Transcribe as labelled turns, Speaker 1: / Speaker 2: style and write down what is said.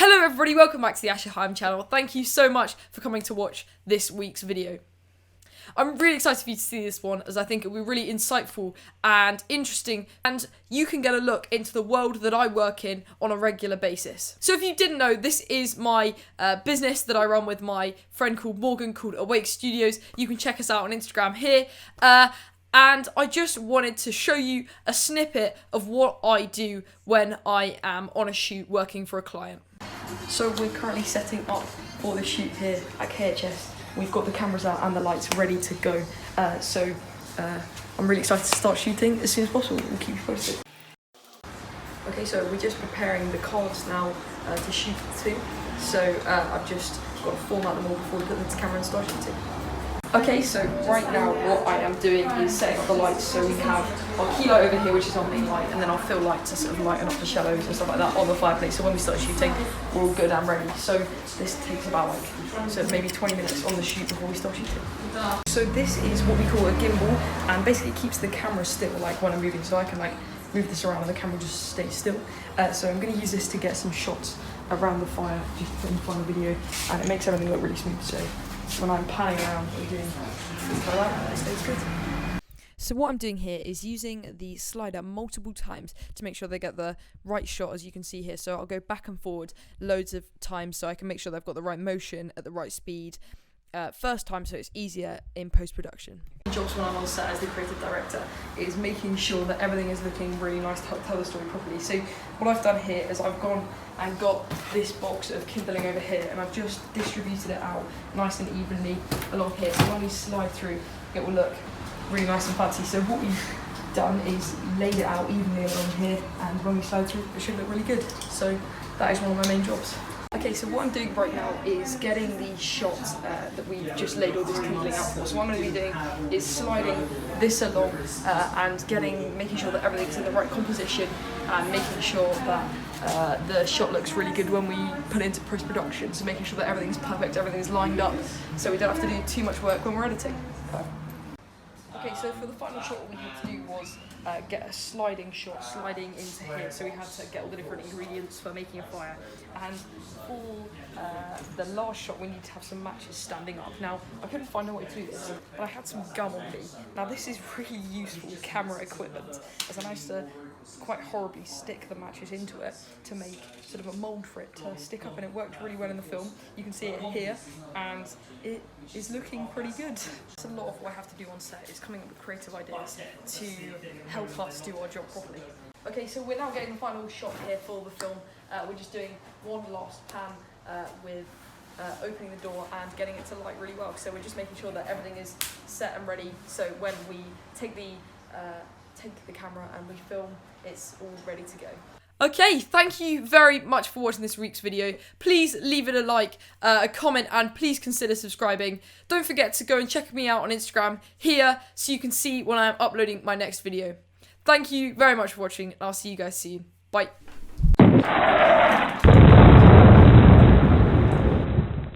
Speaker 1: Hello everybody, welcome back to the Asher Heim channel. Thank you so much for coming to watch this week's video. I'm really excited for you to see this one as I think it will be really insightful and interesting, and you can get a look into the world that I work in on a regular basis. So if you didn't know, this is my business that I run with my friend called Morgan called Awake Studios. You can check us out on Instagram here. And I just wanted to show you a snippet of what I do when I am on a shoot working for a client. So we're currently setting up for the shoot here at KHS. We've got the cameras out and the lights ready to go. I'm really excited to start shooting as soon as possible. We'll keep you posted. Okay, so we're just preparing the cards now to shoot to. So I've just got to format them all before we put them to camera and start shooting. Okay, so right now what I am doing is setting up the lights. So we have our key light over here, which is our main light, and then our fill light to sort of lighten up the shadows and stuff like that on the fireplace. So when we start shooting, we're all good and ready. So this takes about maybe 20 minutes on the shoot before we start shooting. So this is what we call a gimbal, and basically it keeps the camera still, like when I'm moving. So I can like move this around and the camera just stays still. So I'm going to use this to get some shots around the fire, just to put in the final video, and it makes everything look really smooth. So when I'm panning around and doing things like that, it stays good. So what I'm doing here is using the slider multiple times to make sure they get the right shot, as you can see here. So I'll go back and forward loads of times so I can make sure they've got the right motion at the right speed first time, so it's easier in post-production. Jobs when I'm on set as the creative director is making sure that everything is looking really nice to tell the story properly. So what I've done here is I've gone and got this box of kindling over here, and I've just distributed it out nice and evenly along here. So when we slide through, it will look really nice and fancy. So what we've done is laid it out evenly along here, and when we slide through, it should look really good. So that is one of my main jobs. Okay, so what I'm doing right now is getting the shot that we've just laid all this kindling out for. So what I'm going to be doing is sliding this along and making sure that everything's in the right composition, and making sure that the shot looks really good when we put it into post-production. So making sure that everything's perfect, everything's lined up, so we don't have to do too much work when we're editing. Okay, so for the final shot, what we had to do was get a sliding shot, sliding into here. So we had to get all the different ingredients for making a fire. And for the last shot, we need to have some matches standing up. Now, I couldn't find a way to do this, but I had some gum on me. Now, this is really useful camera equipment, as I managed to quite horribly stick the matches into it to make sort of a mould for it to stick up, and it worked really well in the film. You can see it here, and it is looking pretty good. So a lot of what I have to do on set is coming up with creative ideas to help us do our job properly. Okay, so we're now getting the final shot here for the film. We're just doing one last pan with opening the door and getting it to light really well. So we're just making sure that everything is set and ready, so when we take the camera and we film, it's all ready to go. Okay, thank you very much for watching this week's video. Please leave it a like, a comment, and please consider subscribing. Don't forget to go and check me out on Instagram here so you can see when I'm uploading my next video. Thank you very much for watching, and I'll see you guys soon. Bye.